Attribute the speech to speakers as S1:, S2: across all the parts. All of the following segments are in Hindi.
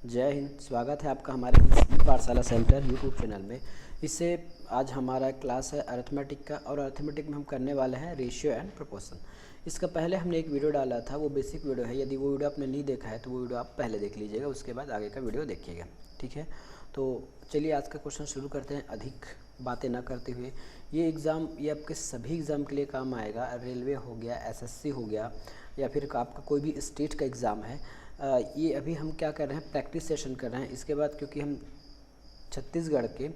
S1: जय हिंद। स्वागत है आपका हमारे इस पाठशाला सेंटर यूट्यूब चैनल में। इससे आज हमारा क्लास है अरिथमेटिक का, और अरिथमेटिक में हम करने वाले हैं रेशियो एंड प्रोपोर्शन। इसका पहले हमने एक वीडियो डाला था, वो बेसिक वीडियो है। यदि वो वीडियो आपने नहीं देखा है तो वो वीडियो आप पहले देख लीजिएगा, उसके बाद आगे का वीडियो देखिएगा, ठीक है। तो चलिए आज का क्वेश्चन शुरू करते हैं। अधिक बातें ना करते हुए, ये आपके सभी एग्ज़ाम के लिए काम आएगा। रेलवे हो गया, एसएससी हो गया, या फिर आपका कोई भी स्टेट का एग्ज़ाम है। ये अभी हम क्या कर रहे हैं, प्रैक्टिस सेशन कर रहे हैं। इसके बाद क्योंकि हम छत्तीसगढ़ के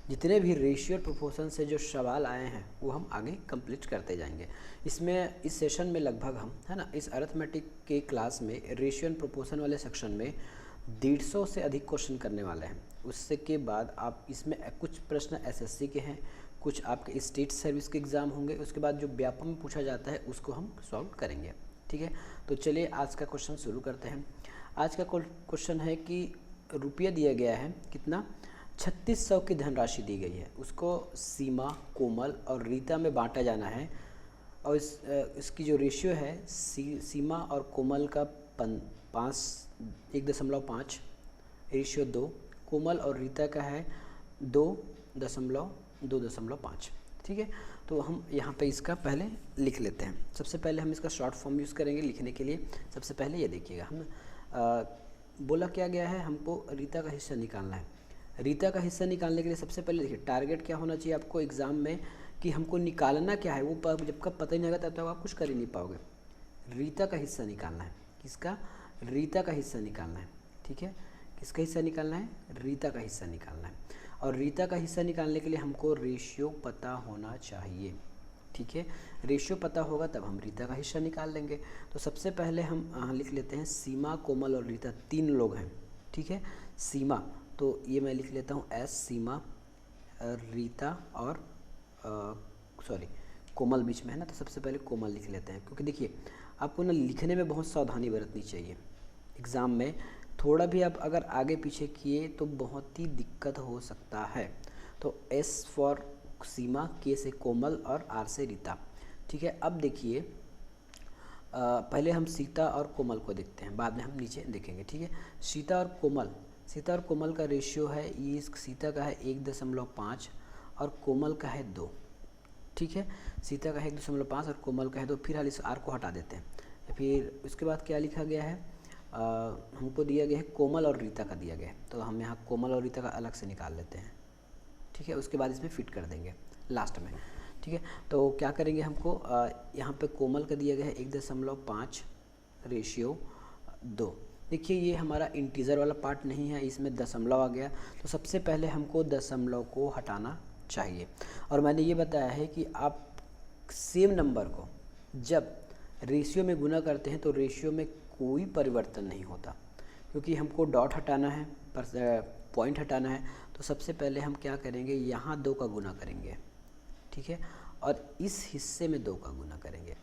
S1: जितने भी रेशियो प्रोपोर्शन से जो सवाल आए हैं वो हम आगे कंप्लीट करते जाएंगे। इसमें इस सेशन में लगभग हम, है ना, इस अरिथमेटिक के क्लास में रेशियो एंड प्रोपोर्शन वाले सेक्शन में 150 से अधिक क्वेश्चन करने वाले हैं। उससे के बाद आप इसमें कुछ प्रश्न एसएससी के हैं, कुछ आपके स्टेट सर्विस के एग्ज़ाम होंगे। उसके बाद जो व्यापक में पूछा जाता है उसको हम सॉल्व करेंगे, ठीक है। तो चलिए आज का क्वेश्चन शुरू करते हैं। आज का क्वेश्चन है कि रुपया दिया गया है कितना, 3600 की धनराशि दी गई है। उसको सीमा, कोमल और रीता में बांटा जाना है। और इसकी जो रेशियो है सीमा और कोमल का 1.5 रेशियो 2, कोमल और रीता का है 2.5, ठीक है। तो हम यहाँ पे इसका पहले लिख लेते हैं। सबसे पहले हम इसका शॉर्ट फॉर्म यूज़ करेंगे लिखने के लिए। सबसे पहले ये देखिएगा, हम बोला क्या गया है, हमको रीता का हिस्सा निकालना है। रीता का हिस्सा निकालने के लिए सबसे पहले देखिए टारगेट क्या होना चाहिए आपको एग्ज़ाम में, कि हमको निकालना क्या है। वो जब का पता ही नहीं लगा तब तक आप कुछ कर ही नहीं पाओगे। रीता का हिस्सा निकालना है। किसका? रीता का हिस्सा निकालना है, ठीक है। किसका हिस्सा निकालना है? रीता का हिस्सा निकालना है। और रीता का हिस्सा निकालने के लिए हमको रेशियो पता होना चाहिए, ठीक है। रेशियो पता होगा तब हम रीता का हिस्सा निकाल लेंगे। तो सबसे पहले हम लिख लेते हैं सीमा, कोमल और रीता, 3 लोग हैं, ठीक है। सीमा, तो ये मैं लिख लेता हूँ एस, सीमा, रीता और कोमल बीच में है ना, तो सबसे पहले कोमल लिख लेते हैं। क्योंकि देखिए आपको ना लिखने में बहुत सावधानी बरतनी चाहिए। एग्ज़ाम में थोड़ा भी आप अगर आगे पीछे किए तो बहुत ही दिक्कत हो सकता है। तो एस फॉर सीमा, के से कोमल और आर से रीता, ठीक है। अब देखिए पहले हम सीता और कोमल को देखते हैं, बाद में हम नीचे देखेंगे, ठीक है। सीता और कोमल का रेशियो है, ये सीता का है 1.5 और कोमल का है 2, ठीक है। सीता का है 1.5 और कोमल का है 2। फिर हाल इस आर को हटा देते हैं। फिर उसके बाद क्या लिखा गया है, हमको दिया गया है कोमल और रीता का दिया गया है, तो हम यहाँ कोमल और रीता का अलग से निकाल लेते हैं, ठीक है। उसके बाद इसमें फिट कर देंगे लास्ट में, ठीक है। तो क्या करेंगे, हमको यहाँ पे कोमल का दिया गया है 1.5 रेशियो 2। देखिए ये हमारा इंटीजर वाला पार्ट नहीं है, इसमें दशमलव आ गया। तो सबसे पहले हमको दशमलव को हटाना चाहिए। और मैंने ये बताया है कि आप सेम नंबर को जब रेशियो में गुना करते हैं तो रेशियो में कोई परिवर्तन नहीं होता, क्योंकि हमको डॉट हटाना है, पॉइंट हटाना है। तो सबसे पहले हम क्या करेंगे, यहाँ 2 का गुना करेंगे, ठीक है, और इस हिस्से में 2 का गुना करेंगे,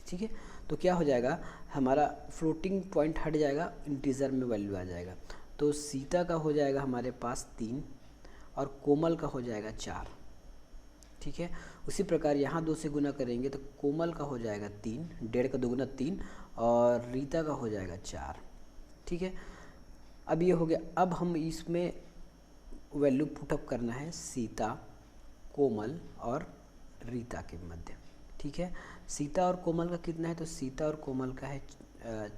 S1: ठीक है। तो क्या हो जाएगा, हमारा फ्लोटिंग पॉइंट हट जाएगा, इंटीजर में वैल्यू आ जाएगा। तो सीता का हो जाएगा हमारे पास 3 और कोमल का हो जाएगा 4, ठीक है। उसी प्रकार यहाँ 2 से गुना करेंगे तो कोमल का हो जाएगा 3, 1.5 का 2 गुना 3, और रीता का हो जाएगा 4, ठीक है। अब ये हो गया। अब हम इसमें वैल्यू पुटअप करना है सीता, कोमल और रीता के मध्य, ठीक है। सीता और कोमल का कितना है, तो सीता और कोमल का है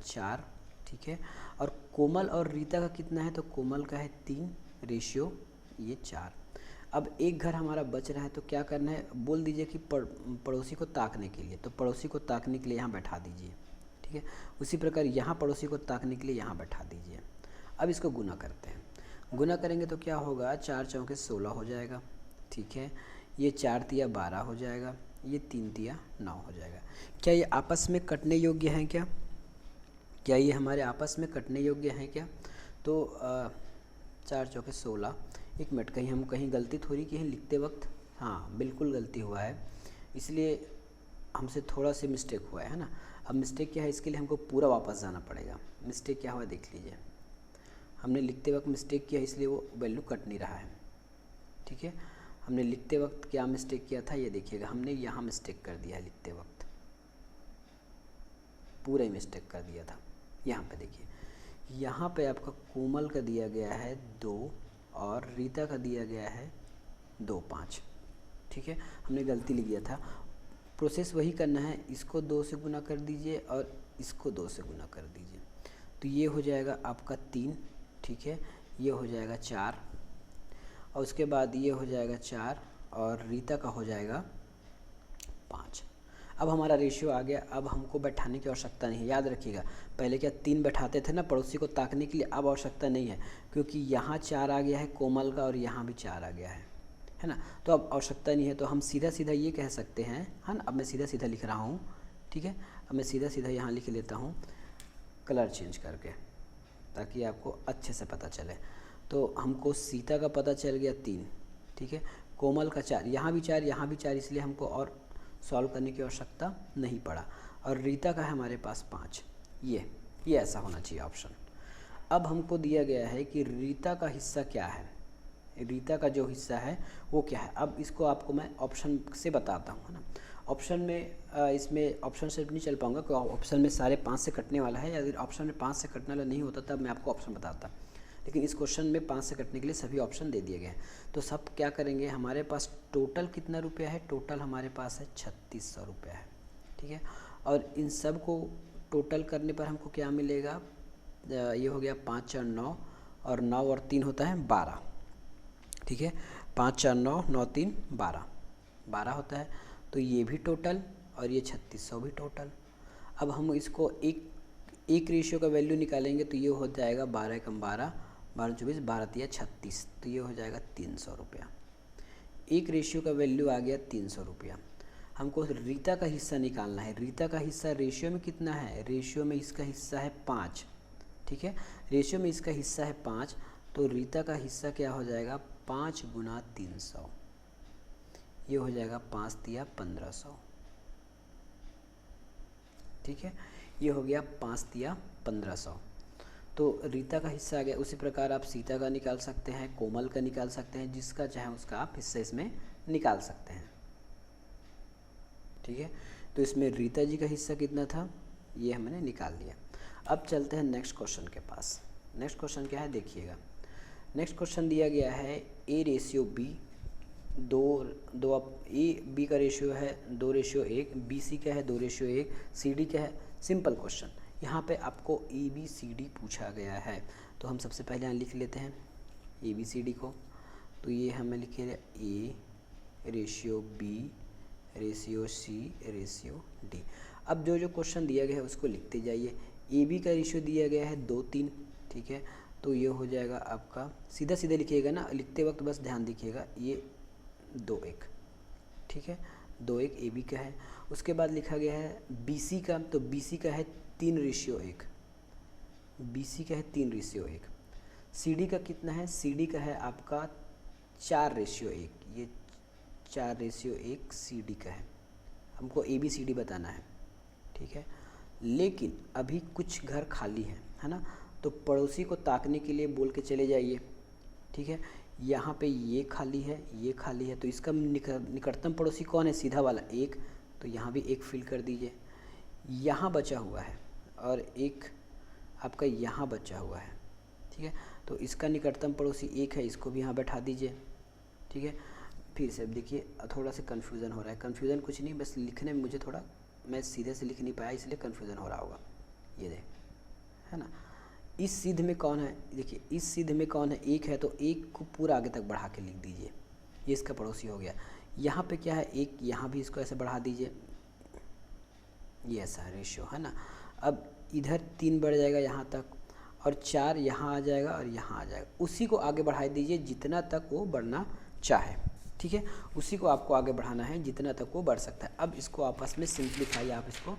S1: 4, ठीक है। और कोमल और रीता का कितना है, तो कोमल का है 3 रेशियो ये 4। अब एक घर हमारा बच रहा है, तो क्या करना है, बोल दीजिए कि पड़ोसी को ताकने के लिए, तो पड़ोसी को ताकने के लिए यहाँ बैठा दीजिए, ठीक है। उसी प्रकार यहाँ पड़ोसी को ताकने के लिए यहाँ बैठा दीजिए। अब इसको गुना करते हैं। गुना करेंगे तो क्या होगा, 4 चौके 16 हो जाएगा, ठीक है। ये 4 तिया 12 हो जाएगा, ये 3 तिया 9 हो जाएगा। क्या ये आपस में कटने योग्य हैं क्या ये हमारे आपस में कटने योग्य हैं क्या? तो 4 चौके 16। एक मिनट, कहीं गलती थोड़ी की है लिखते वक्त? हाँ बिल्कुल गलती हुआ है, इसलिए हमसे थोड़ा सा मिस्टेक हुआ है ना। अब मिस्टेक क्या है, इसके लिए हमको पूरा वापस जाना पड़ेगा। मिस्टेक क्या हुआ देख लीजिए, हमने लिखते वक्त मिस्टेक किया, इसलिए वो वैल्यू कट नहीं रहा है, ठीक है। हमने लिखते वक्त क्या मिस्टेक किया था, ये देखिएगा, हमने यहाँ मिस्टेक कर दिया है, लिखते वक्त पूरा ही मिस्टेक कर दिया था। यहाँ पे देखिए यहाँ पे आपका कोमल का दिया गया है 2 और रीता का दिया गया है 2 5। ठीक है, हमने गलती लिख दिया था। प्रोसेस वही करना है, इसको 2 से गुना कर दीजिए और इसको 2 से गुना कर दीजिए, तो ये हो जाएगा आपका 3। ठीक है, ये हो जाएगा 4 और उसके बाद ये हो जाएगा 4 और रीता का हो जाएगा 5। अब हमारा रेशियो आ गया। अब हमको बैठाने की आवश्यकता नहीं है। याद रखिएगा, पहले क्या 3 बैठाते थे ना पड़ोसी को ताकने के लिए, अब आवश्यकता नहीं है, क्योंकि यहाँ 4 आ गया है कोमल का और यहाँ भी 4 आ गया है ना। तो अब आवश्यकता नहीं है, तो हम सीधा सीधा ये कह सकते हैं, है ना। अब मैं सीधा सीधा लिख रहा हूँ, ठीक है। अब मैं सीधा सीधा यहाँ लिख लेता हूँ कलर चेंज करके, ताकि आपको अच्छे से पता चले। तो हमको सीता का पता चल गया 3, ठीक है। कोमल का 4, यहाँ भी 4, यहाँ भी 4, इसलिए हमको और सॉल्व करने की आवश्यकता नहीं पड़ा। और रीता का है हमारे पास 5। ये ऐसा होना चाहिए ऑप्शन। अब हमको दिया गया है कि रीता का हिस्सा क्या है, रीता का जो हिस्सा है वो क्या है। अब इसको आपको मैं ऑप्शन से बताता हूँ, है ना। ऑप्शन में इसमें ऑप्शन से नहीं चल पाऊँगा, क्योंकि ऑप्शन में सारे 5 से कटने वाला है। अगर ऑप्शन में 5 से कटने वाला नहीं होता तब मैं आपको ऑप्शन बताता, लेकिन इस क्वेश्चन में 5 से कटने के लिए सभी ऑप्शन दे दिए गए हैं। तो सब क्या करेंगे, हमारे पास टोटल कितना रुपया है, टोटल हमारे पास है 3600 रुपया है, ठीक है। और इन सब को टोटल करने पर हमको क्या मिलेगा, ये हो गया 5 4 9 और 9 और 3 होता है 12, ठीक है। 5 4 9 9 3 12 होता है। तो ये भी टोटल और ये 3600 भी टोटल। अब हम इसको एक रेशियो का वैल्यू निकालेंगे, तो ये हो जाएगा 12 कम 12 12 24 12 तिया 36, तो ये हो जाएगा 300 रुपया। एक रेशियो का वैल्यू आ गया 300 रुपया। हमको रीता का हिस्सा निकालना है। रीता का हिस्सा रेशियो में कितना है, रेशियो में इसका हिस्सा है 5, ठीक है। रेशियो में इसका हिस्सा है 5, तो रीता का हिस्सा क्या हो जाएगा, 5 गुना 300, ये हो जाएगा 5 तिया 1500, ठीक है। ये हो गया 5 तिया 1500। तो रीता का हिस्सा आ गया। उसी प्रकार आप सीता का निकाल सकते हैं, कोमल का निकाल सकते हैं, जिसका चाहे उसका आप हिस्सा इसमें निकाल सकते हैं, ठीक है। तो इसमें रीता जी का हिस्सा कितना था, ये हमने निकाल लिया। अब चलते हैं नेक्स्ट क्वेश्चन के पास। नेक्स्ट क्वेश्चन क्या है देखिएगा। नेक्स्ट क्वेश्चन दिया गया है ए रेशियो बी, दो ए बी का रेशियो है 2:1, बी सी का है 2:1, सी डी का है। Simple question. यहाँ पे आपको ए बी सी डी पूछा गया है, तो हम सबसे पहले यहाँ लिख लेते हैं ए बी सी डी को। तो ये हमें लिखेंगे A ratio B ratio C ratio D. अब जो क्वेश्चन दिया गया है उसको लिखते जाइए। ए बी का रेशियो दिया गया है 2 3, ठीक है। तो ये हो जाएगा आपका, सीधा सीधा लिखिएगा ना, लिखते वक्त बस ध्यान दीजिएगा, ये 2 1, ठीक है। 2 1 ए बी का है। उसके बाद लिखा गया है बी सी का, तो बी सी का है 3:1, बी सी का है 3:1। सी डी का कितना है, सी डी का है आपका 4:1, ये 4:1 सी डी का है। हमको ए बी सी डी बताना है, ठीक है। लेकिन अभी कुछ घर खाली है ना, तो पड़ोसी को ताकने के लिए बोल के चले जाइए, ठीक है। यहाँ पे ये खाली है, ये खाली है, तो इसका निकटतम पड़ोसी कौन है, सीधा वाला 1, तो यहाँ भी 1 फिल कर दीजिए। यहाँ बचा हुआ है और एक आपका यहाँ बचा हुआ है, ठीक है। तो इसका निकटतम पड़ोसी 1 है, इसको भी यहाँ बैठा दीजिए, ठीक है। फिर से देखिए थोड़ा सा कन्फ्यूज़न हो रहा है। कन्फ्यूज़न कुछ नहीं, बस लिखने में मुझे थोड़ा, मैं सीधे से लिख नहीं पाया, इसलिए कन्फ्यूज़न हो रहा होगा। ये देख, है ना। इस सिद्ध में कौन है, देखिए इस सिद्ध में कौन है, 1 है, तो 1 को पूरा आगे तक बढ़ा के लिख दीजिए, ये इसका पड़ोसी हो गया। यहाँ पे क्या है 1, यहाँ भी इसको ऐसे बढ़ा दीजिए, ये ऐसा रेशियो है ना। अब इधर 3 बढ़ जाएगा यहाँ तक, और 4 यहाँ आ जाएगा और यहाँ आ जाएगा। उसी को आगे बढ़ा दीजिए जितना तक वो बढ़ना चाहे, ठीक है। उसी को आपको आगे बढ़ाना है जितना तक वो बढ़ सकता है। अब इसको आपस में सिंप्लीफाई, आप इसको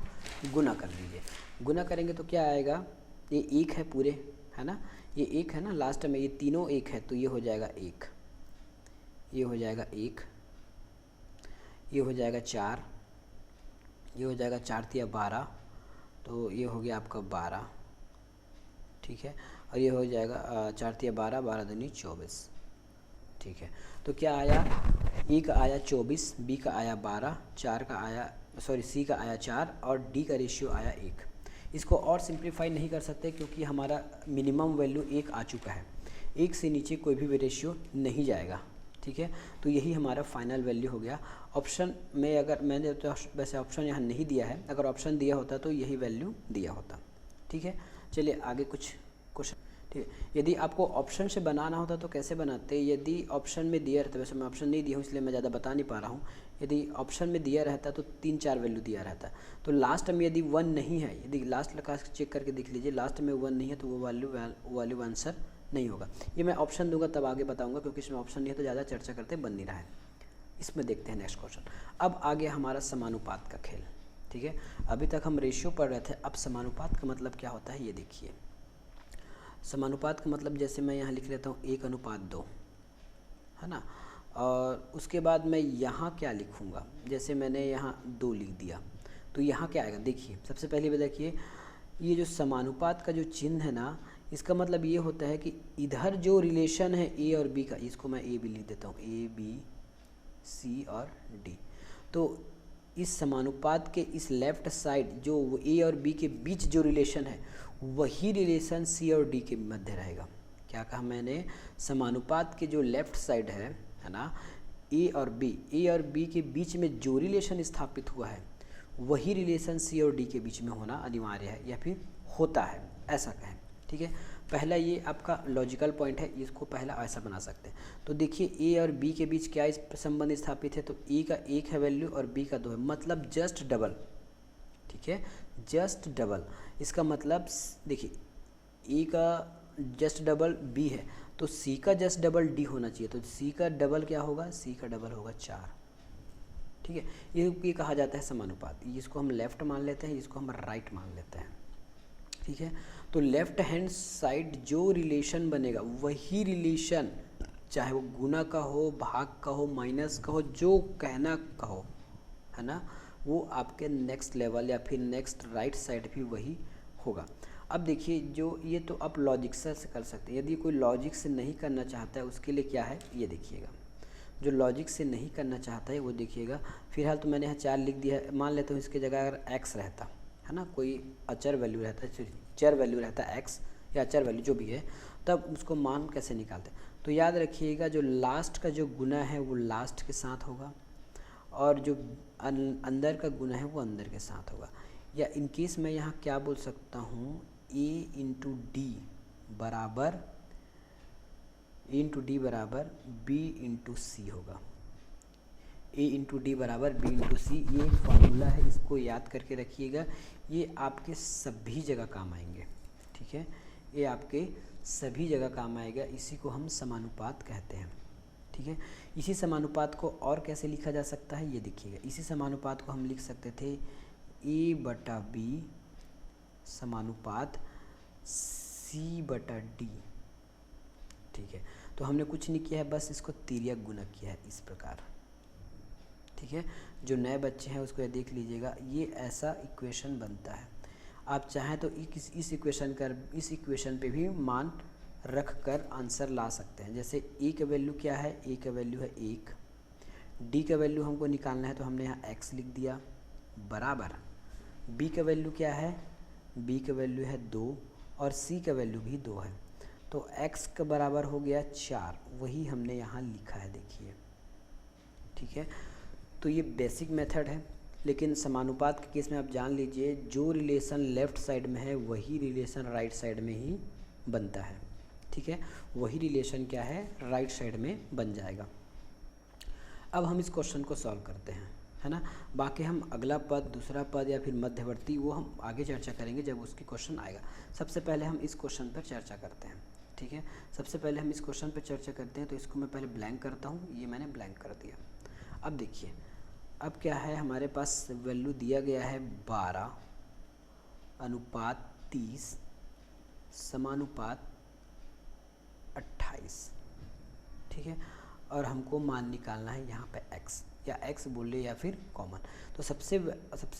S1: गुना कर लीजिए। गुना करेंगे तो क्या आएगा, ये 1 है पूरे, है ना, ये 1 है ना, लास्ट में ये तीनों 1 है, तो ये हो जाएगा 1, ये हो जाएगा 1, ये हो जाएगा 4, ये हो जाएगा 4 तिया 12, तो ये हो गया आपका 12, ठीक है। और ये हो जाएगा 4 तिया 12 12 दूनी 24, ठीक है। तो क्या आया, ए का आया 24, बी का आया 12, सी का आया 4 और डी का रेशियो आया 1। इसको और सिंप्लीफाई नहीं कर सकते क्योंकि हमारा मिनिमम वैल्यू 1 आ चुका है, 1 से नीचे कोई भी रेशियो नहीं जाएगा, ठीक है। तो यही हमारा फाइनल वैल्यू हो गया। ऑप्शन में अगर मैंने तो वैसे ऑप्शन यहाँ नहीं दिया है, अगर ऑप्शन दिया होता तो यही वैल्यू दिया होता, ठीक है। चलिए आगे कुछ क्वेश्चन, ठीक है। यदि आपको ऑप्शन से बनाना होता तो कैसे बनाते, यदि ऑप्शन में दिया रहता, वैसे मैं ऑप्शन नहीं दिया हूँ इसलिए मैं ज़्यादा बता नहीं पा रहा हूँ, यदि ऑप्शन में दिया रहता तो 3-4 वैल्यू दिया रहता, तो लास्ट में यदि 1 नहीं है, यदि लास्ट लगा चेक करके देख लीजिए, लास्ट में 1 नहीं है तो वो वैल्यू आंसर नहीं होगा। ये मैं ऑप्शन दूंगा तब आगे बताऊंगा, क्योंकि इसमें ऑप्शन नहीं है तो ज़्यादा चर्चा करते बन नहीं रहा है। इसमें देखते हैं नेक्स्ट क्वेश्चन। अब आ गया हमारा समानुपात का खेल, ठीक है। अभी तक हम रेशियो पढ़ रहे थे, अब समानुपात का मतलब क्या होता है ये देखिए। समानुपात का मतलब जैसे मैं यहाँ लिख लेता हूँ 1:2, है ना, और उसके बाद मैं यहाँ क्या लिखूँगा, जैसे मैंने यहाँ 2 लिख दिया तो यहाँ क्या आएगा, देखिए सबसे पहले भी देखिए ये जो समानुपात का जो चिन्ह है ना, इसका मतलब ये होता है कि इधर जो रिलेशन है ए और बी का, इसको मैं ए बी लिख देता हूँ, ए बी सी और डी, तो इस समानुपात के इस लेफ्ट साइड जो ए और बी के बीच जो रिलेशन है वही रिलेशन सी और डी के मध्य रहेगा। क्या कहा मैंने, समानुपात के जो लेफ्ट साइड है ना, ए और बी के बीच में जो रिलेशन स्थापित हुआ है वही रिलेशन सी और डी के बीच में होना अनिवार्य है या फिर होता है, ऐसा कहें, ठीक है। पहला ये आपका लॉजिकल पॉइंट है, इसको पहला ऐसा बना सकते हैं। तो देखिए ए और बी के बीच क्या इस संबंध स्थापित है, तो ए का 1 है वैल्यू और बी का 2 है, मतलब जस्ट डबल, ठीक है, जस्ट डबल। इसका मतलब देखिए ए का जस्ट डबल बी है तो सी का जस्ट डबल डी होना चाहिए, तो सी का डबल क्या होगा, सी का डबल होगा 4, ठीक है। ये कहा जाता है समानुपात, इसको हम लेफ्ट मान लेते हैं, इसको हम राइट मान लेते हैं, ठीक है। तो लेफ्ट हैंड साइड जो रिलेशन बनेगा वही रिलेशन, चाहे वो गुना का हो, भाग का हो, माइनस का हो, जो कहना का हो, है ना, वो आपके नेक्स्ट लेवल या फिर नेक्स्ट राइट साइड भी वही होगा। अब देखिए जो ये तो आप लॉजिक से कर सकते हैं, यदि कोई लॉजिक से नहीं करना चाहता है उसके लिए क्या है ये देखिएगा, जो लॉजिक से नहीं करना चाहता है वो देखिएगा। फिलहाल तो मैंने यहाँ 4 लिख दिया है, मान लेता हूँ इसके जगह अगर x रहता है ना, कोई अचर वैल्यू रहता है, चर वैल्यू रहता है x या अचर वैल्यू जो भी है, तब उसको मान कैसे निकालते हैं, तो याद रखिएगा जो लास्ट का जो गुना है वो लास्ट के साथ होगा और जो अंदर का गुना है वो अंदर के साथ होगा। या इनकेस मैं यहाँ क्या बोल सकता हूँ, a इंटू डी बराबर b इंटू सी होगा, a इंटू डी बराबर b इंटू सी, ये एक फार्मूला है, इसको याद करके रखिएगा, ये आपके सभी जगह काम आएंगे, ठीक है, ये आपके सभी जगह काम आएगा, इसी को हम समानुपात कहते हैं, ठीक है। इसी समानुपात को और कैसे लिखा जा सकता है ये देखिएगा, इसी समानुपात को हम लिख सकते थे a/b समानुपात c/d, ठीक है। तो हमने कुछ नहीं किया है, बस इसको तिर्यक गुना किया है इस प्रकार, ठीक है। जो नए बच्चे हैं उसको देख लीजिएगा, ये ऐसा इक्वेशन बनता है। आप चाहें तो इस इक्वेशन पे भी मान रख कर आंसर ला सकते हैं। जैसे ए का वैल्यू क्या है, ए का वैल्यू है 1, डी का वैल्यू हमको निकालना है तो हमने यहाँ x लिख दिया, बराबर बी का वैल्यू क्या है, बी का वैल्यू है 2 और सी का वैल्यू भी 2 है, तो x का बराबर हो गया 4, वही हमने यहाँ लिखा है देखिए, ठीक है। तो ये बेसिक मेथड है, लेकिन समानुपात के केस में आप जान लीजिए जो रिलेशन लेफ़्ट साइड में है वही रिलेशन राइट साइड में ही बनता है, ठीक है, वही रिलेशन क्या है राइट साइड में बन जाएगा। अब हम इस क्वेश्चन को सॉल्व करते हैं, है ना। बाकी हम अगला पद, दूसरा पद या फिर मध्यवर्ती वो हम आगे चर्चा करेंगे जब उसकी क्वेश्चन आएगा। सबसे पहले हम इस क्वेश्चन पर चर्चा करते हैं, ठीक है। सबसे पहले हम इस क्वेश्चन पर चर्चा करते हैं, तो इसको मैं पहले ब्लैंक करता हूँ, ये मैंने ब्लैंक कर दिया। अब देखिए अब क्या है, हमारे पास वैल्यू दिया गया है 12:30 समानुपात 28, ठीक है, और हमको मान निकालना है यहाँ पे x, या x बोले या फिर कॉमन। तो सबसे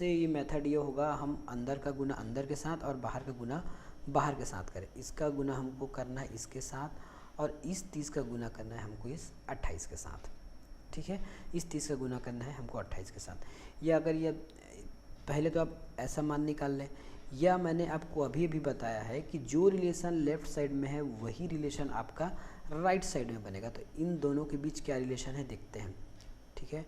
S1: ये मेथड ये होगा, हम अंदर का गुना अंदर के साथ और बाहर का गुना बाहर के साथ करें। इसका गुना हमको करना है इसके साथ और इस 30 का गुना करना है हमको इस 28 के साथ, ठीक है। इस 30 का गुना करना है हमको 28 के साथ। या अगर ये पहले तो आप ऐसा मान निकाल लें या मैंने आपको अभी अभी बताया है कि जो रिलेशन लेफ़्ट साइड में है वही रिलेशन आपका राइट साइड में बनेगा। तो इन दोनों के बीच क्या रिलेशन है देखते हैं। ठीक है,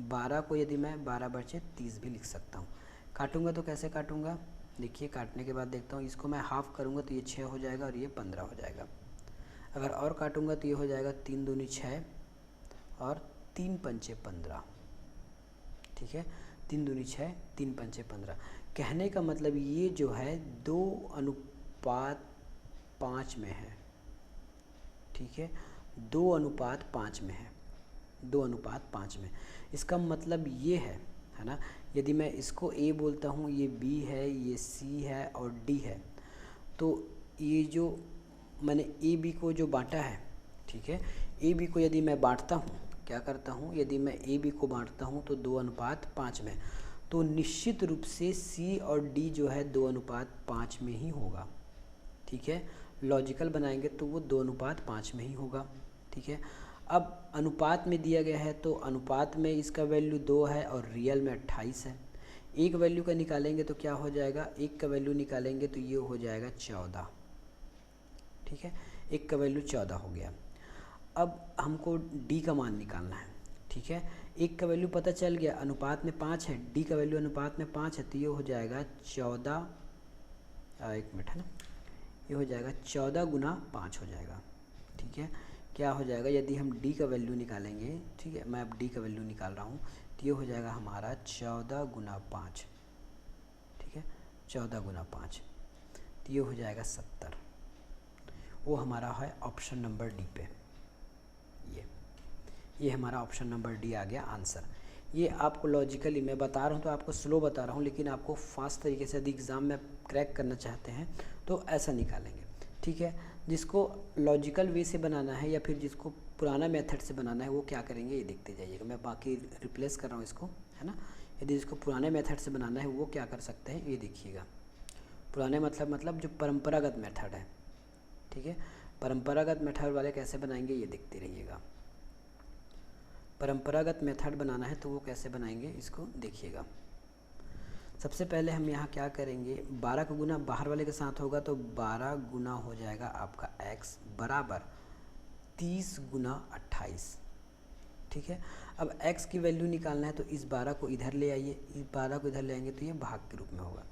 S1: 12 को यदि मैं 12/30 भी लिख सकता हूँ। काटूंगा तो कैसे काटूंगा, देखिए काटने के बाद देखता हूँ, इसको मैं हाफ़ करूँगा तो ये 6 हो जाएगा और ये 15 हो जाएगा। अगर और काटूंगा तो ये हो जाएगा 3 दूनी 6 और 3 पंचे 15। ठीक है, 3 दूनी 6, 3 पंचे 15। कहने का मतलब ये जो है 2:5 में है। ठीक है, 2:5 में है, 2:5 में। इसका मतलब ये है ना, यदि मैं इसको ए बोलता हूँ, ये बी है, ये सी है और डी है, तो ये जो मैंने ए बी को जो बांटा है, ठीक है, ए बी को यदि मैं बांटता हूँ, क्या करता हूँ, यदि मैं ए बी को बांटता हूँ तो 2:5 में, तो निश्चित रूप से सी और डी जो है 2:5 में ही होगा। ठीक है, लॉजिकल बनाएंगे तो वो 2:5 में ही होगा। ठीक है, अब अनुपात में दिया गया है तो अनुपात में इसका वैल्यू 2 है और रियल में 28 है। एक वैल्यू का निकालेंगे तो क्या हो जाएगा, एक का वैल्यू निकालेंगे तो ये हो जाएगा 14। ठीक है, एक का वैल्यू 14 हो गया। अब हमको डी का मान निकालना है। ठीक है, एक का वैल्यू पता चल गया, अनुपात में 5 है, डी का वैल्यू अनुपात में 5 है, तो ये हो जाएगा 14, एक मिनट है ना, ये हो जाएगा 14 गुना 5 हो जाएगा। ठीक है, क्या हो जाएगा, यदि हम डी का वैल्यू निकालेंगे, ठीक है, मैं अब डी का वैल्यू निकाल रहा हूँ, तो ये हो जाएगा हमारा 14 गुना 5। ठीक है, 14 गुना 5, तो ये हो जाएगा 70। वो हमारा है ऑप्शन नंबर डी पे। ये हमारा ऑप्शन नंबर डी आ गया आंसर। ये आपको लॉजिकली मैं बता रहा हूँ तो आपको स्लो बता रहा हूँ, लेकिन आपको फास्ट तरीके से यदि एग्ज़ाम में क्रैक करना चाहते हैं तो ऐसा निकालेंगे। ठीक है, जिसको लॉजिकल वे से बनाना है या फिर जिसको पुराना मेथड से बनाना है वो क्या करेंगे ये देखते जाइएगा। मैं बाकी रिप्लेस कर रहा हूँ इसको, है ना। यदि जिसको पुराने मेथड से बनाना है वो क्या कर सकते हैं ये देखिएगा। पुराने मतलब जो परंपरागत मेथड है। ठीक है, परंपरागत मेथड वाले कैसे बनाएंगे ये देखते रहिएगा। परंपरागत मेथड बनाना है तो वो कैसे बनाएंगे इसको देखिएगा। सबसे पहले हम यहाँ क्या करेंगे, 12 का गुना बाहर वाले के साथ होगा तो 12 गुना हो जाएगा आपका x बराबर 30 गुना 28। ठीक है, अब x की वैल्यू निकालना है तो इस 12 को इधर ले आइए, इस 12 को इधर ले आएंगे तो ये भाग के रूप में होगा।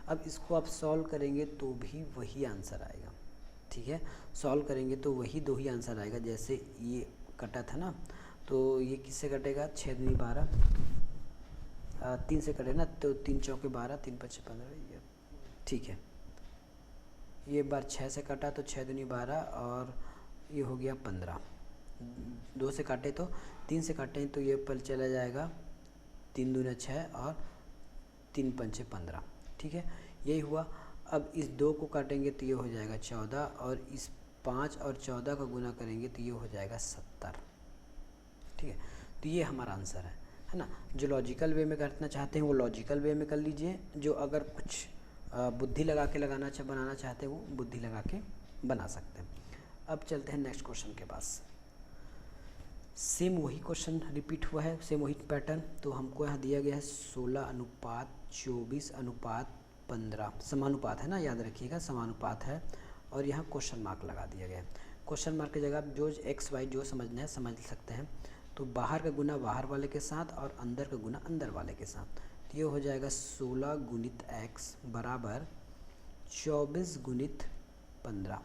S1: अब इसको आप सॉल्व करेंगे तो भी वही आंसर आएगा। ठीक है, सॉल्व करेंगे तो वही दो ही आंसर आएगा। जैसे ये कटा था ना, तो ये किससे कटेगा, 6 दूनी 12, 3 से कटे ना, तो 3 चौके 12, 3 पच्चे 15। ठीक है, ये बार 6 से कटा तो 6 दूनी 12 और ये हो गया 15। 2 से काटे तो 3 से काटे तो ये पल चला जाएगा 3 दूनी 6 और 3 पंचे 15। ठीक है, यही हुआ। अब इस 2 को काटेंगे तो ये हो जाएगा 14 और इस 5 और 14 का गुना करेंगे तो ये हो जाएगा 70। ठीक है, तो ये हमारा आंसर है ना। जो लॉजिकल वे में करना चाहते हैं वो लॉजिकल वे में कर लीजिए, जो अगर कुछ बुद्धि लगा के बनाना चाहते हैं वो बुद्धि लगा के बना सकते हैं। अब चलते हैं नेक्स्ट क्वेश्चन के पास। सेम वही क्वेश्चन रिपीट हुआ है, सेम वही पैटर्न। तो हमको यहाँ दिया गया है 16:24:15 समानुपात है ना, याद रखिएगा समानुपात है। और यहाँ क्वेश्चन मार्क लगा दिया गया है। क्वेश्चन मार्क की जगह आप जो एक्स वाई जो समझना है समझ सकते हैं। तो बाहर का गुना बाहर वाले के साथ और अंदर का गुना अंदर वाले के साथ, तो ये हो जाएगा 16 गुणित x बराबर 24 गुणित 15।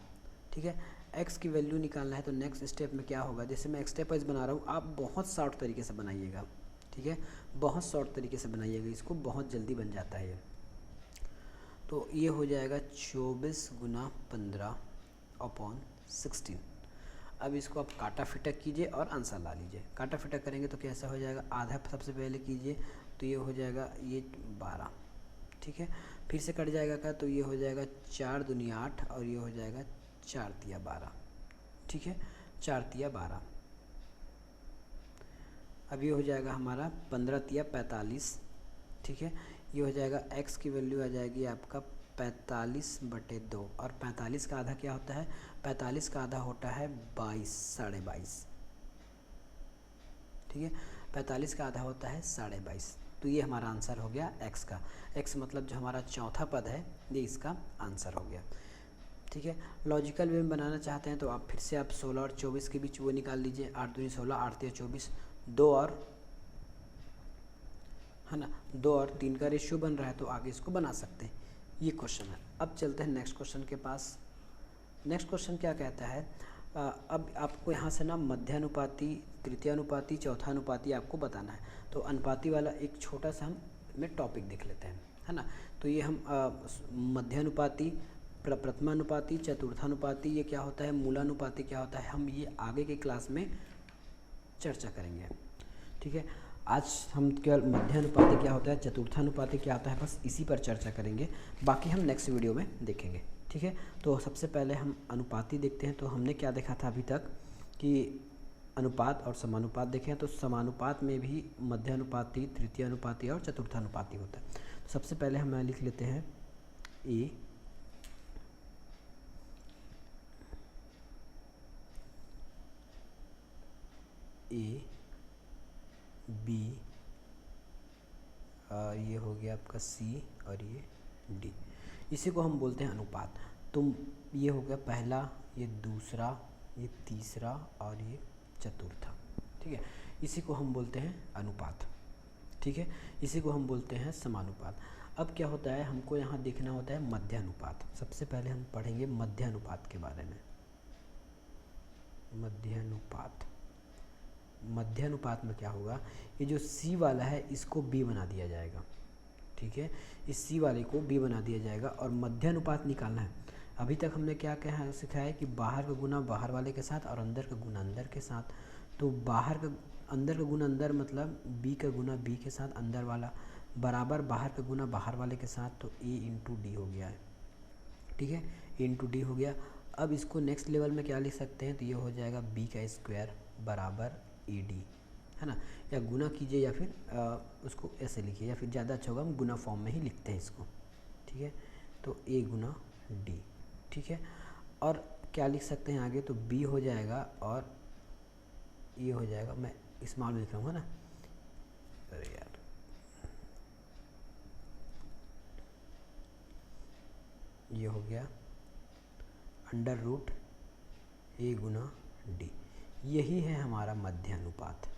S1: ठीक है, x की वैल्यू निकालना है तो नेक्स्ट स्टेप में क्या होगा, जैसे मैं स्टेप वाइज बना रहा हूँ, आप बहुत शॉर्ट तरीके से बनाइएगा। ठीक है, बहुत शॉर्ट तरीके से बनाइएगा, इसको बहुत जल्दी बन जाता है ये। तो ये हो जाएगा 24 गुना 15/16। अब इसको आप काटा फिटा कीजिए और आंसर ला लीजिए। काटा फिटा करेंगे तो कैसा हो जाएगा, आधा सबसे पहले कीजिए तो ये हो जाएगा ये 12। ठीक है, फिर से कट जाएगा का तो ये हो जाएगा 4 दूनी 8 और ये हो जाएगा 4 तिया 12। ठीक है, 4 तिया 12। अब ये हो जाएगा हमारा 15 तिया 45। ठीक है, ये हो जाएगा x की वैल्यू आ जाएगी आपका 45/2 और 45 का आधा क्या होता है, 45 का आधा होता है 22, 22.5। ठीक है, 45 का आधा होता है 22.5। तो ये हमारा आंसर हो गया x का। x मतलब जो हमारा चौथा पद है ये इसका आंसर हो गया। ठीक है, लॉजिकल वे में बनाना चाहते हैं तो आप फिर से आप 16 और 24 के बीच वो निकाल लीजिए, 8 दूनी 16, 8 तिया 24, 2 और है ना 2 और 3 का रेशियो बन रहा है तो आगे इसको बना सकते हैं। ये क्वेश्चन है। अब चलते हैं नेक्स्ट क्वेश्चन के पास। नेक्स्ट क्वेश्चन क्या कहता है, अब आपको यहाँ से ना मध्यानुपाती, तृतीयानुपाती, चौथानुपाती आपको बताना है। तो अनुपाती वाला एक छोटा सा हम में टॉपिक देख लेते हैं, है ना। तो ये हम मध्यानुपाती, प्रथमानुपाती, चतुर्थानुपाती ये क्या होता है, मूलानुपाती क्या होता है, हम ये आगे के क्लास में चर्चा करेंगे। ठीक है, आज हम केवल मध्यानुपाती क्या होता है, चतुर्थानुपाती क्या होता है, बस इसी पर चर्चा करेंगे। बाकी हम नेक्स्ट वीडियो में देखेंगे। ठीक है, तो सबसे पहले हम अनुपाती देखते हैं। तो हमने क्या देखा था अभी तक कि अनुपात और समानुपात देखे हैं। तो समानुपात में भी मध्यानुपाती, तृतीयानुपाती और चतुर्थानुपाती होता है। तो सबसे पहले हम लिख लेते हैं ए बी, ये हो गया आपका सी और ये डी। इसी को हम बोलते हैं अनुपात। तो ये हो गया पहला, ये दूसरा, ये तीसरा और ये चतुर्था। ठीक है, इसी को हम बोलते हैं अनुपात। ठीक है, इसी को हम बोलते हैं समानुपात। अब क्या होता है, हमको यहाँ देखना होता है मध्यानुपात। सबसे पहले हम पढ़ेंगे मध्यानुपात के बारे में। मध्यानुपात, मध्यानुपात में क्या होगा, ये जो सी वाला है इसको बी बना दिया जाएगा। ठीक है, इस सी वाले को बी बना दिया जाएगा और मध्यानुपात निकालना है। अभी तक हमने क्या क्या सिखाया है कि बाहर का गुना बाहर वाले के साथ और अंदर का गुना अंदर के साथ। तो बाहर का, अंदर का गुना अंदर मतलब बी का गुना बी के साथ अंदर वाला, बराबर बाहर का गुना बाहर वाले के साथ। तो ए इंटू डी हो गया है। ठीक है, ए इंटू डी हो गया। अब इसको नेक्स्ट लेवल में क्या लिख सकते हैं, तो ये हो जाएगा बी का स्क्वायर बराबर ए डी, है ना। या गुना कीजिए या फिर उसको ऐसे लिखिए, या फिर ज़्यादा अच्छा होगा हम गुना फॉर्म में ही लिखते हैं इसको। ठीक है, तो ए गुना डी। ठीक है, और क्या लिख सकते हैं आगे, तो बी हो जाएगा और ये हो जाएगा, मैं स्मॉल में लिख रहा हूँ, है ना। अरे यार, ये हो गया अंडर रूट ए गुना डी। यही है हमारा मध्यानुपात।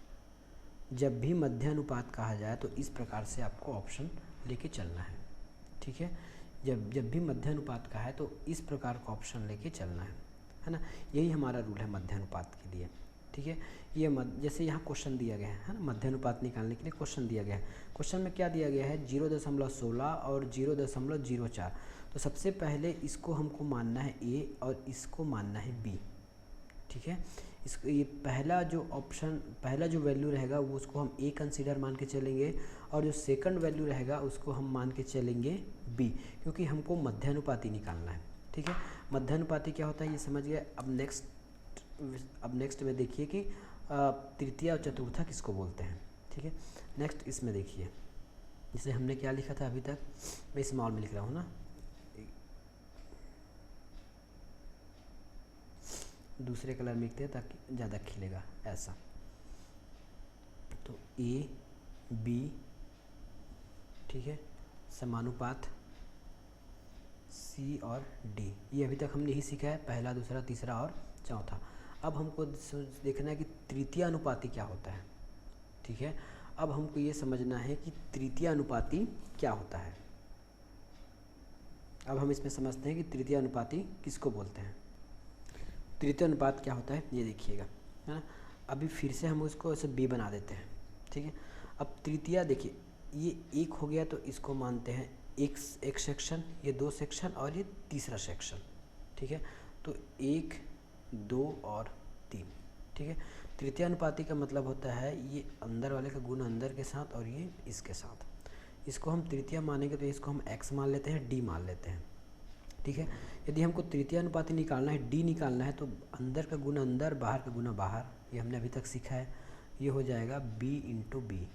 S1: जब भी मध्यानुपात कहा जाए तो इस प्रकार से आपको ऑप्शन लेके चलना है। ठीक है, जब भी मध्यानुपात का है तो इस प्रकार का ऑप्शन लेके चलना है ना। यही हमारा रूल है मध्यानुपात के लिए। ठीक है, ये जैसे यहाँ क्वेश्चन दिया गया है ना, मध्यानुपात निकालने के लिए क्वेश्चन दिया गया है। क्वेश्चन में क्या दिया गया है, 0.16 और 0.04। तो सबसे पहले इसको हमको मानना है ए और इसको मानना है बी। ठीक है, इसको ये पहला जो ऑप्शन, पहला जो वैल्यू रहेगा वो उसको हम ए कंसीडर मान के चलेंगे और जो सेकंड वैल्यू रहेगा उसको हम मान के चलेंगे बी, क्योंकि हमको मध्यानुपाती निकालना है। ठीक है, मध्यानुपाती क्या होता है ये समझ गए। अब नेक्स्ट में देखिए कि तृतीया और चतुर्था किसको बोलते हैं। ठीक है, नेक्स्ट इसमें देखिए, जैसे हमने क्या लिखा था अभी तक, मैं स्मॉल में लिख रहा हूँ ना, दूसरे कलर में लिखते हैं ताकि ज़्यादा खिलेगा, ऐसा। तो ए बी, ठीक है, समानुपात सी और डी, ये अभी तक हमने यही सीखा है, पहला, दूसरा, तीसरा और चौथा। अब हमको देखना है कि तृतीय अनुपाती क्या होता है। ठीक है, अब हमको ये समझना है कि तृतीय अनुपाती क्या होता है। अब हम इसमें समझते हैं कि तृतीय अनुपाती किसको बोलते हैं। तृतीय अनुपात क्या होता है ये देखिएगा, है ना। अभी फिर से हम उसको ऐसे बी बना देते हैं। ठीक है, अब तृतीया देखिए, ये एक हो गया तो इसको मानते हैं एक सेक्शन, ये 2 सेक्शन और ये तीसरा सेक्शन। ठीक है, तो 1, 2 और 3। ठीक है, तृतीय अनुपाती का मतलब होता है ये अंदर वाले का गुण अंदर के साथ और ये इसके साथ। इसको हम तृतीय मानेंगे तो इसको हम x मान लेते हैं, d मान लेते हैं। ठीक है, यदि हमको तृतीय अनुपाती निकालना है, d निकालना है, तो अंदर का गुना अंदर, बाहर का गुना बाहर, ये हमने अभी तक सीखा है। ये हो जाएगा b इंटू बी,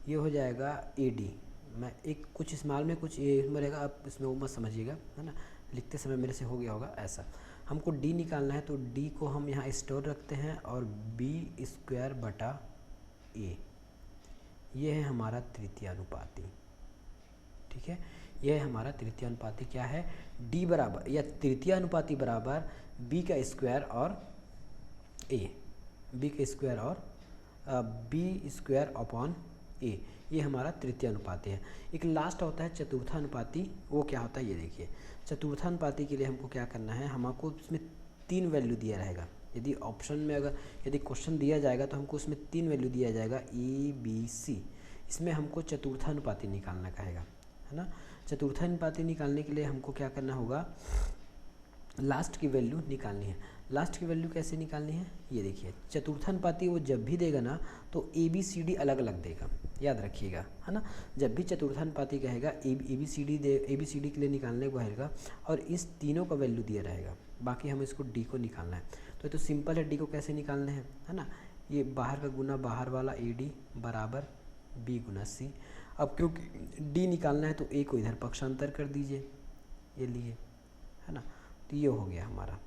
S1: ये हो जाएगा AD। मैं एक कुछ स्मॉल में कुछ ये में रहेगा, आप इसमें वो मत समझिएगा, है ना, लिखते समय मेरे से हो गया होगा ऐसा। हमको d निकालना है तो d को हम यहाँ स्टोर रखते हैं और b² बटा a, ये है हमारा तृतीय अनुपाती, ठीक है। यह है हमारा तृतीय अनुपाती क्या है, डी बराबर या तृतीय अनुपाती बराबर बी का स्क्वायर और ए, बी का स्क्वायर और बी स्क्वायर अपॉन ए, ये हमारा तृतीय अनुपाती है। एक लास्ट होता है चतुर्थानुपाती, वो क्या होता है ये देखिए। चतुर्थानुपाती के लिए हमको क्या करना है, हमको इसमें 3 वैल्यू दिया रहेगा। यदि ऑप्शन में अगर यदि क्वेश्चन दिया जाएगा तो हमको उसमें 3 वैल्यू दिया जाएगा ए बी सी। इसमें हमको चतुर्थानुपाती निकालना कहेगा, है ना। चतुर्थानुपाती निकालने के लिए हमको क्या करना होगा, लास्ट की वैल्यू निकालनी है। लास्ट की वैल्यू कैसे निकालनी है, ये देखिए। चतुर्थानुपाती वो जब भी देगा ना तो ए बी सी डी अलग अलग देगा, याद रखिएगा, है ना। जब भी चतुर्थानुपाती कहेगा ए बी सी डी के लिए निकालने को कहेगा और इस तीनों का वैल्यू दिया रहेगा, बाकी हमें इसको डी को निकालना है। तो ये तो सिंपल है, डी को कैसे निकालना है ना। ये बाहर का गुना बाहर वाला ए डी बराबर बी गुना सी। अब क्योंकि डी निकालना है तो ए को इधर पक्षांतर कर दीजिए, ये लिए, है ना। तो ये हो गया हमारा,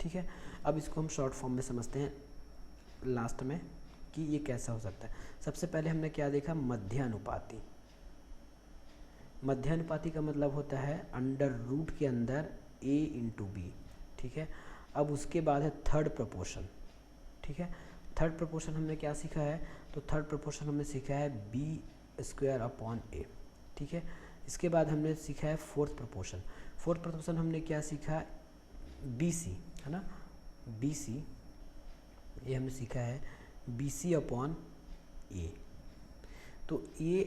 S1: ठीक है। अब इसको हम शॉर्ट फॉर्म में समझते हैं लास्ट में कि ये कैसा हो सकता है। सबसे पहले हमने क्या देखा, मध्यानुपाती। मध्यानुपाती का मतलब होता है अंडर रूट के अंदर a इंटू बी, ठीक है। अब उसके बाद है थर्ड प्रोपोर्शन, ठीक है। थर्ड प्रोपोर्शन हमने क्या सीखा है, तो थर्ड प्रोपोर्शन हमने सीखा है बी स्क्वायर अपॉन ए, ठीक है। इसके बाद हमने सीखा है फोर्थ प्रोपोर्शन। फोर्थ प्रोपोर्शन हमने क्या सीखा, बी सी, है ना, बी सी, ये हमने सीखा है बी सी अपॉन ए। तो ये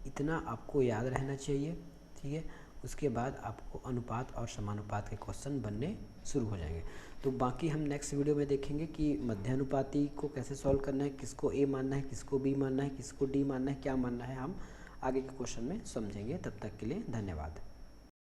S1: इतना आपको याद रहना चाहिए, ठीक है। उसके बाद आपको अनुपात और समानुपात के क्वेश्चन बनने शुरू हो जाएंगे। तो बाकी हम नेक्स्ट वीडियो में देखेंगे कि मध्यानुपाती को कैसे सॉल्व करना है, किसको ए मानना है, किसको बी मानना है, किसको डी मानना है, क्या मानना है, हम आगे के क्वेश्चन में समझेंगे। तब तक के लिए धन्यवाद।